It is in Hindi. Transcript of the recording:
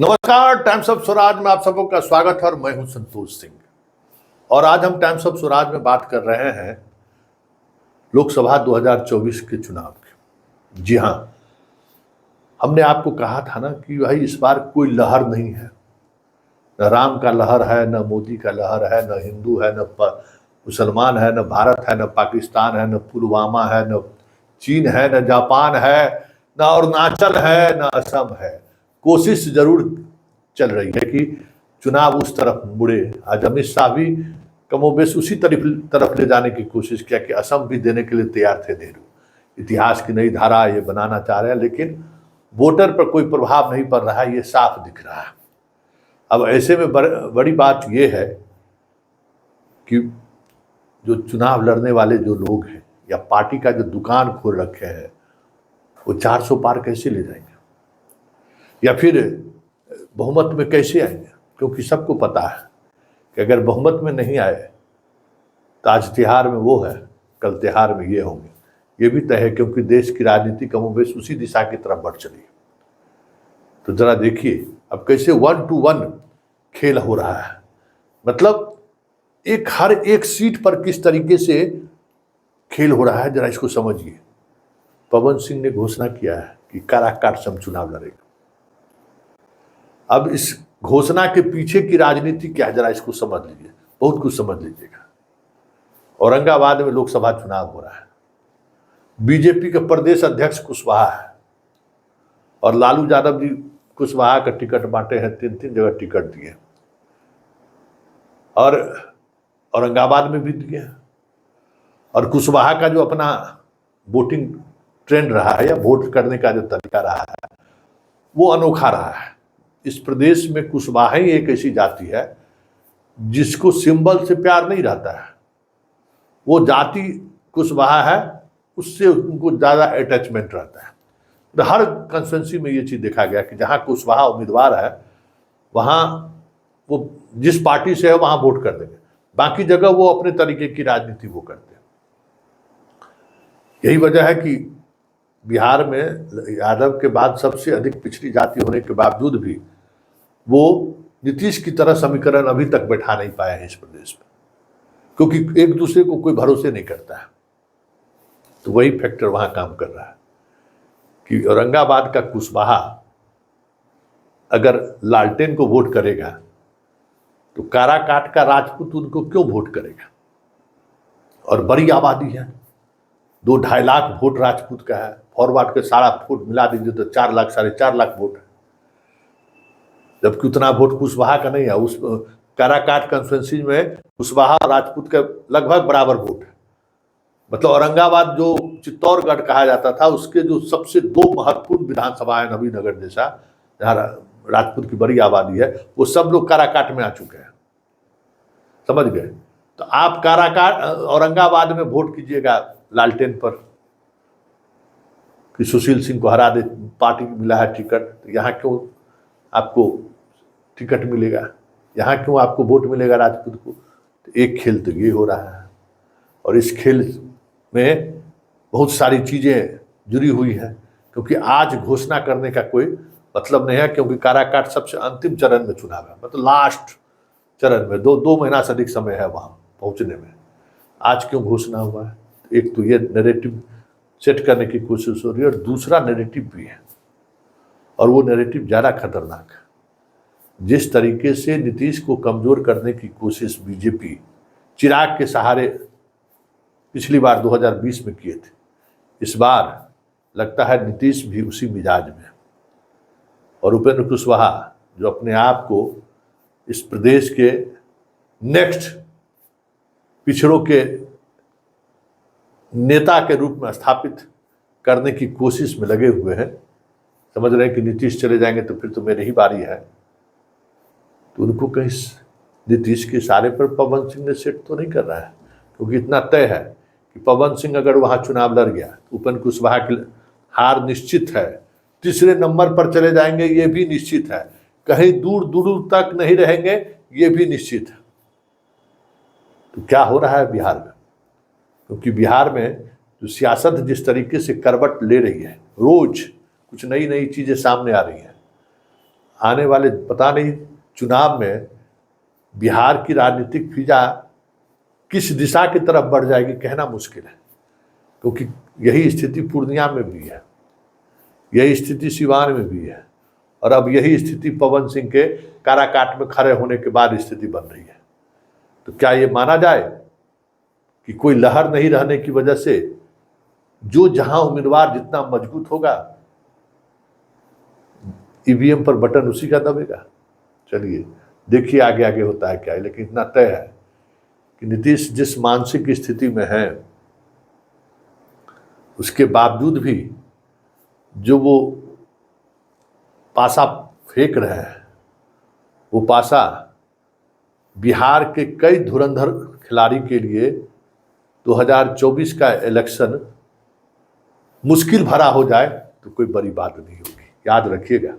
नमस्कार, टाइम्स ऑफ स्वराज में आप सबों का स्वागत है और मैं हूं संतोष सिंह। और आज हम टाइम्स ऑफ स्वराज में बात कर रहे हैं लोकसभा 2024 के चुनाव की। जी हां, हमने आपको कहा था ना कि भाई इस बार कोई लहर नहीं है, न राम का लहर है, न मोदी का लहर है, न हिंदू है, न मुसलमान है, न भारत है, न पाकिस्तान है, न पुलवामा है, न चीन है, न जापान है, न अरुणाचल है, न असम है। कोशिश जरूर चल रही है कि चुनाव उस तरफ मुड़े। आज अमित शाह भी कमोबेश उसी तरफ ले जाने की कोशिश किया कि असम भी देने के लिए तैयार थे नेहरू। इतिहास की नई धारा ये बनाना चाह रहे हैं, लेकिन वोटर पर कोई प्रभाव नहीं पड़ रहा है, ये साफ दिख रहा है। अब ऐसे में बड़ी बात ये है कि जो चुनाव लड़ने वाले जो लोग हैं या पार्टी का जो दुकान खोल रखे हैं वो 400 पार कैसे ले जाएंगे या फिर बहुमत में कैसे आएंगे? क्योंकि सबको पता है कि अगर बहुमत में नहीं आए तो आज तिहार में वो है, कल तिहार में ये होंगे। ये भी तय है, क्योंकि देश की राजनीति कमोबेश उसी दिशा की तरफ बढ़ चली है। तो जरा देखिए अब कैसे 1 to 1 खेल हो रहा है। मतलब हर एक सीट पर किस तरीके से खेल हो रहा है, जरा इसको समझिए। पवन सिंह ने घोषणा किया है कि काराकाट से हम चुनाव लड़ेंगे। अब इस घोषणा के पीछे की राजनीति क्या है, जरा इसको समझ लीजिए, बहुत कुछ समझ लीजिएगा। औरंगाबाद में लोकसभा चुनाव हो रहा है, बीजेपी के प्रदेश अध्यक्ष कुशवाहा है और लालू यादव जी कुशवाहा का टिकट बांटे हैं, 3 जगह टिकट दिए और औरंगाबाद में भी दिए। और कुशवाहा का जो अपना वोटिंग ट्रेंड रहा है या वोट करने का जो तरीका रहा है वो अनोखा रहा है। इस प्रदेश में कुशवाहा ही एक ऐसी जाति है जिसको सिंबल से प्यार नहीं रहता है। वो जाति कुशवाहा है, उससे उनको ज़्यादा अटैचमेंट रहता है। तो हर कंस्टिट्यूंसी में ये चीज़ देखा गया कि जहाँ कुशवाहा उम्मीदवार है वहाँ वो जिस पार्टी से है वहाँ वोट कर देंगे, बाकी जगह वो अपने तरीके की राजनीति वो करते हैं। यही वजह है कि बिहार में यादव के बाद सबसे अधिक पिछड़ी जाति होने के बावजूद भी वो नीतीश की तरह समीकरण अभी तक बैठा नहीं पाए हैं इस प्रदेश में, क्योंकि एक दूसरे को कोई भरोसे नहीं करता है। तो वही फैक्टर वहां काम कर रहा है कि औरंगाबाद का कुशवाहा अगर लालटेन को वोट करेगा तो काराकाट का राजपूत उनको क्यों वोट करेगा? और बड़ी आबादी है, 2-2.5 लाख वोट राजपूत का है। फॉरवर्ड के सारा वोट मिला दीजिए तो 4 लाख 4.5 लाख वोट है, जबकि उतना वोट कुशवाहा का नहीं है। उस काराकाट कंस्टिट्यूंसी में कुशवाहा और राजपूत का लगभग बराबर वोट है। मतलब औरंगाबाद जो चित्तौड़गढ़ कहा जाता था, उसके जो सबसे 2 महत्वपूर्ण विधानसभा है, नबीनगर जैसा, जहाँ राजपूत की बड़ी आबादी है, वो सब लोग काराकाट में आ चुके हैं। समझ गए? तो आप काराकाट औरंगाबाद में वोट कीजिएगा लालटेन पर कि सुशील सिंह को हरा दे, पार्टी को मिला है टिकट, तो यहाँ क्यों आपको टिकट मिलेगा, यहाँ क्यों आपको वोट मिलेगा राजपूत को? तो एक खेल तो ये हो रहा है। और इस खेल में बहुत सारी चीज़ें जुड़ी हुई हैं, क्योंकि आज घोषणा करने का कोई मतलब नहीं है, क्योंकि काराकाट सबसे अंतिम चरण में चुनाव है। मतलब लास्ट चरण में 2 महीना से अधिक समय है वहाँ पहुँचने में। आज क्यों घोषणा हुआ है? एक तो ये नैरेटिव सेट करने की कोशिश हो रही है, और दूसरा नैरेटिव भी है, और वो नैरेटिव ज़्यादा खतरनाक है। जिस तरीके से नीतीश को कमज़ोर करने की कोशिश बीजेपी चिराग के सहारे पिछली बार 2020 में किए थे, इस बार लगता है नीतीश भी उसी मिजाज में। और उपेंद्र कुशवाहा जो अपने आप को इस प्रदेश के नेक्स्ट पिछड़ों के नेता के रूप में स्थापित करने की कोशिश में लगे हुए हैं। समझ रहे हैं कि नीतीश चले जाएंगे तो फिर तो मेरी ही बारी है। तो उनको कहीं नीतीश के इशारे पर पवन सिंह ने सेट तो नहीं कर रहा है, क्योंकि इतना तय है कि पवन सिंह अगर वहाँ चुनाव लड़ गया, उपेंद्र कुशवाहा की हार निश्चित है। तीसरे नंबर पर चले जाएंगे, ये भी निश्चित है। कहीं दूर दूर तक नहीं रहेंगे, ये भी निश्चित है। तो क्या हो रहा है बिहार में? क्योंकि बिहार में जो सियासत जिस तरीके से करवट ले रही है, रोज कुछ नई नई चीज़ें सामने आ रही हैं। आने वाले पता नहीं चुनाव में बिहार की राजनीतिक फिजा किस दिशा की तरफ बढ़ जाएगी कहना मुश्किल है, क्योंकि यही स्थिति पूर्णिया में भी है, यही स्थिति सिवान में भी है, और अब यही स्थिति पवन सिंह के काराकाट में खड़े होने के बाद स्थिति बन रही है। तो क्या ये माना जाए कि कोई लहर नहीं रहने की वजह से जो जहां उम्मीदवार जितना मजबूत होगा ईवीएम पर बटन उसी का दबेगा? चलिए देखिए आगे आगे होता है क्या है, लेकिन इतना तय है कि नीतीश जिस मानसिक स्थिति में है उसके बावजूद भी जो वो पासा फेंक रहे हैं, वो पासा बिहार के कई धुरंधर खिलाड़ी के लिए 2024 का इलेक्शन मुश्किल भरा हो जाए तो कोई बड़ी बात नहीं होगी, याद रखिएगा।